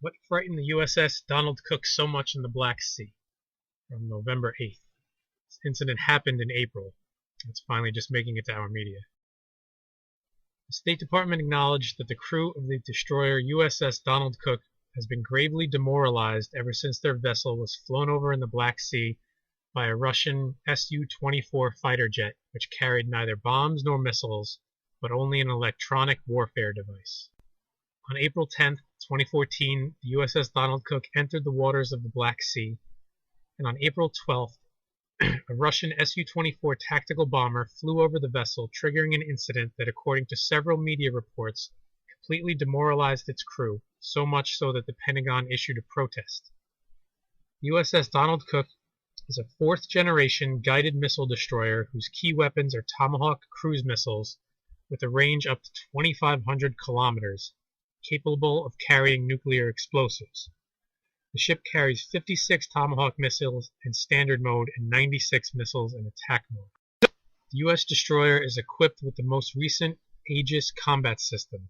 What frightened the USS Donald Cook so much in the Black Sea? From November 8th. This incident happened in April. It's finally just making it to our media. The State Department acknowledged that the crew of the destroyer USS Donald Cook has been gravely demoralized ever since their vessel was flown over in the Black Sea by a Russian Su-24 fighter jet which carried neither bombs nor missiles, but only an electronic warfare device. On April 10, 2014, the USS Donald Cook entered the waters of the Black Sea, and on April 12th, a Russian Su-24 tactical bomber flew over the vessel, triggering an incident that, according to several media reports, completely demoralized its crew, so much so that the Pentagon issued a protest. The USS Donald Cook is a fourth-generation guided missile destroyer whose key weapons are Tomahawk cruise missiles with a range up to 2,500 kilometers, capable of carrying nuclear explosives. The ship carries 56 Tomahawk missiles in standard mode and 96 missiles in attack mode. The U.S. destroyer is equipped with the most recent Aegis combat system.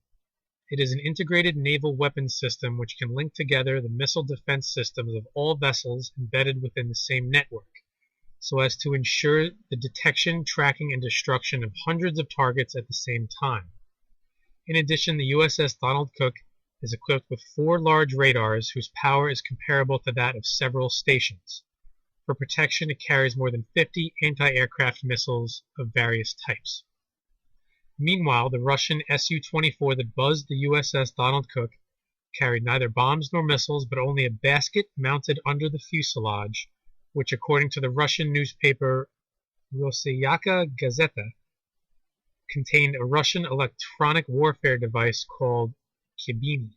It is an integrated naval weapons system which can link together the missile defense systems of all vessels embedded within the same network, so as to ensure the detection, tracking, and destruction of hundreds of targets at the same time. In addition, the USS Donald Cook is equipped with 4 large radars whose power is comparable to that of several stations. For protection, it carries more than 50 anti-aircraft missiles of various types. Meanwhile, the Russian Su-24 that buzzed the USS Donald Cook carried neither bombs nor missiles, but only a basket mounted under the fuselage, which, according to the Russian newspaper Rossiyaka Gazeta, contained a Russian electronic warfare device called khibiny.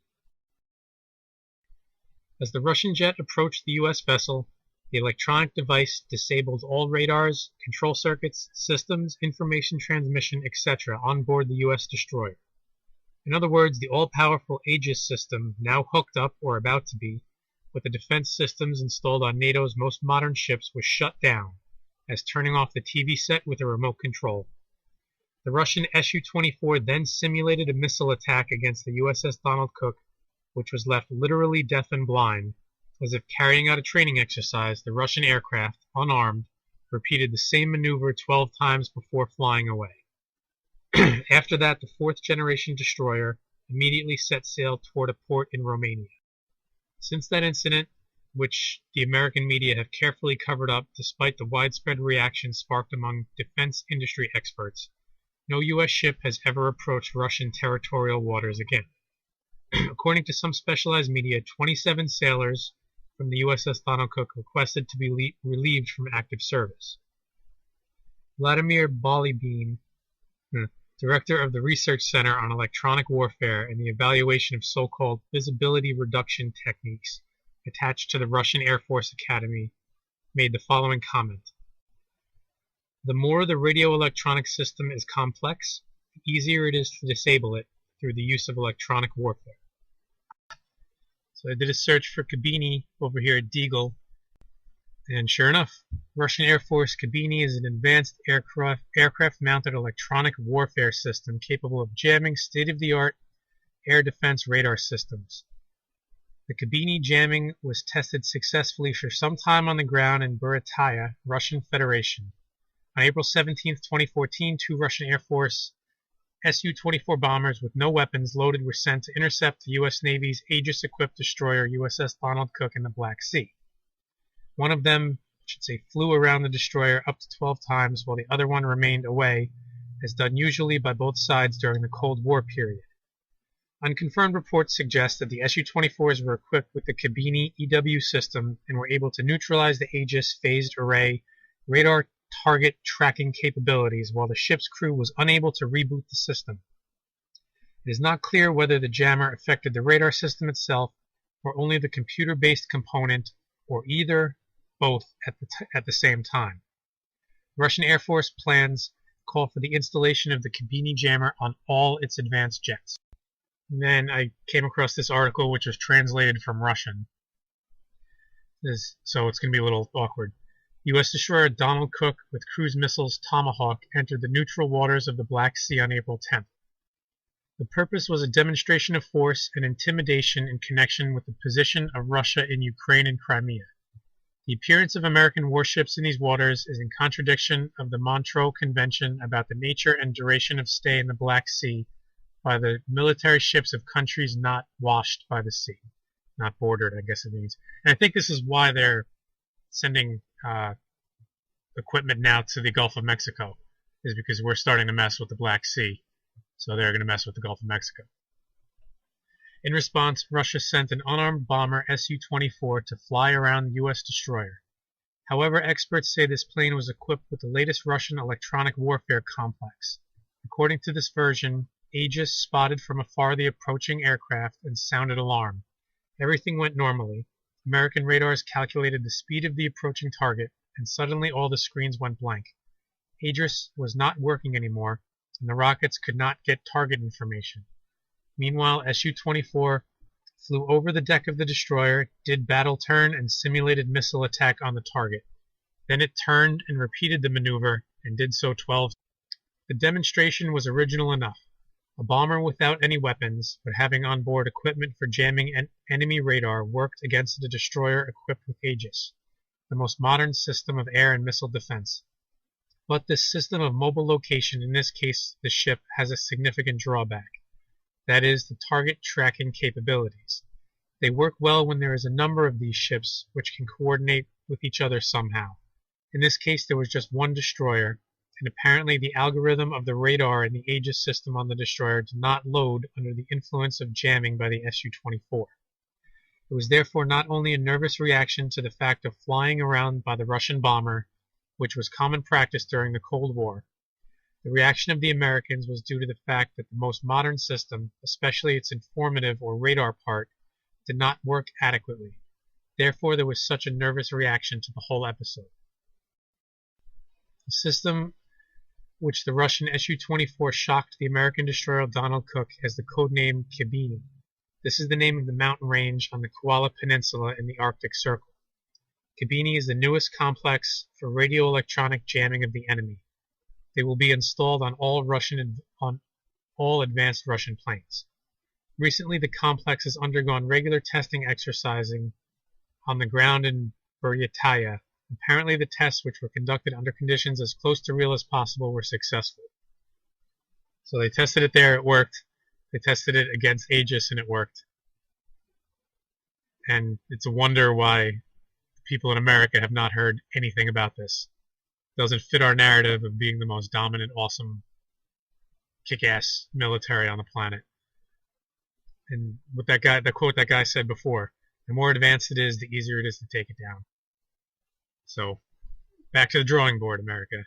As the Russian jet approached the U.S. vessel, the electronic device disabled all radars, control circuits, systems, information transmission, etc. on board the U.S. destroyer. In other words, the all-powerful Aegis system, now hooked up or about to be, with the defense systems installed on NATO's most modern ships, was shut down, as turning off the TV set with a remote control. The Russian Su-24 then simulated a missile attack against the USS Donald Cook, which was left literally deaf and blind. As if carrying out a training exercise, the Russian aircraft, unarmed, repeated the same maneuver 12 times before flying away. After that, the fourth-generation destroyer immediately set sail toward a port in Romania. Since that incident, which the American media have carefully covered up despite the widespread reaction sparked among defense industry experts, no U.S. ship has ever approached Russian territorial waters again. According to some specialized media, 27 sailors from the USS Donald Cook requested to be relieved from active service. Vladimir Balybin, director of the Research Center on Electronic Warfare and the Evaluation of so-called visibility reduction techniques attached to the Russian Air Force Academy, made the following comment. The more the radio-electronic system is complex, the easier it is to disable it through the use of electronic warfare. So I did a search for khibiny over here at Deagle, and sure enough, Russian Air Force khibiny is an advanced aircraft-mounted electronic warfare system capable of jamming state-of-the-art air defense radar systems. The khibiny jamming was tested successfully for some time on the ground in Burятия, Russian Federation. On April 17, 2014, 2 Russian Air Force Su-24 bombers with no weapons loaded were sent to intercept the U.S. Navy's Aegis-equipped destroyer USS Donald Cook in the Black Sea. One of them, flew around the destroyer up to 12 times, while the other one remained away, as done usually by both sides during the Cold War period. Unconfirmed reports suggest that the Su-24s were equipped with the khibiny EW system and were able to neutralize the Aegis phased array radar target tracking capabilities, while the ship's crew was unable to reboot the system. It is not clear whether the jammer affected the radar system itself or only the computer-based component, or either, both at the same time. Russian Air Force plans call for the installation of the khibiny jammer on all its advanced jets. And then I came across this article which was translated from Russian. So it's going to be a little awkward. U.S. destroyer Donald Cook with cruise missiles Tomahawk entered the neutral waters of the Black Sea on April 10th. The purpose was a demonstration of force and intimidation in connection with the position of Russia in Ukraine and Crimea. The appearance of American warships in these waters is in contradiction of the Montreux Convention about the nature and duration of stay in the Black Sea by the military ships of countries not washed by the sea. Not bordered, I guess it means. And I think this is why they're sending equipment now to the Gulf of Mexico, is because we're starting to mess with the Black Sea. So they're going to mess with the Gulf of Mexico. In response, Russia sent an unarmed bomber Su-24 to fly around the U.S. destroyer. However, experts say this plane was equipped with the latest Russian electronic warfare complex. According to this version, Aegis spotted from afar the approaching aircraft and sounded alarm. Everything went normally. American radars calculated the speed of the approaching target, and suddenly all the screens went blank. Aegis was not working anymore, and the rockets could not get target information. Meanwhile, Su-24 flew over the deck of the destroyer, did battle turn, and simulated missile attack on the target. Then it turned and repeated the maneuver, and did so 12 times. The demonstration was original enough. A bomber without any weapons, but having on board equipment for jamming enemy radar, worked against a destroyer equipped with Aegis, the most modern system of air and missile defense. But this system of mobile location, in this case the ship, has a significant drawback. That is, the target tracking capabilities. They work well when there is a number of these ships which can coordinate with each other somehow. In this case there was just one destroyer, and apparently the algorithm of the radar in the Aegis system on the destroyer did not load under the influence of jamming by the Su-24. It was therefore not only a nervous reaction to the fact of flying around by the Russian bomber, which was common practice during the Cold War. The reaction of the Americans was due to the fact that the most modern system, especially its informative or radar part, did not work adequately. Therefore, there was such a nervous reaction to the whole episode. The system which the Russian Su-24 shocked the American destroyer Donald Cook has the codename Khibiny. This is the name of the mountain range on the Koala Peninsula in the Arctic Circle. Khibiny is the newest complex for radio-electronic jamming of the enemy. They will be installed on all advanced Russian planes. Recently, the complex has undergone regular testing exercising on the ground in Buryataya. Apparently, the tests, which were conducted under conditions as close to real as possible, were successful. So they tested it there, it worked. They tested it against Aegis, and it worked. And it's a wonder why people in America have not heard anything about this. It doesn't fit our narrative of being the most dominant, awesome, kick-ass military on the planet. And with that guy, the quote that guy said before, the more advanced it is, the easier it is to take it down. So, back to the drawing board, America.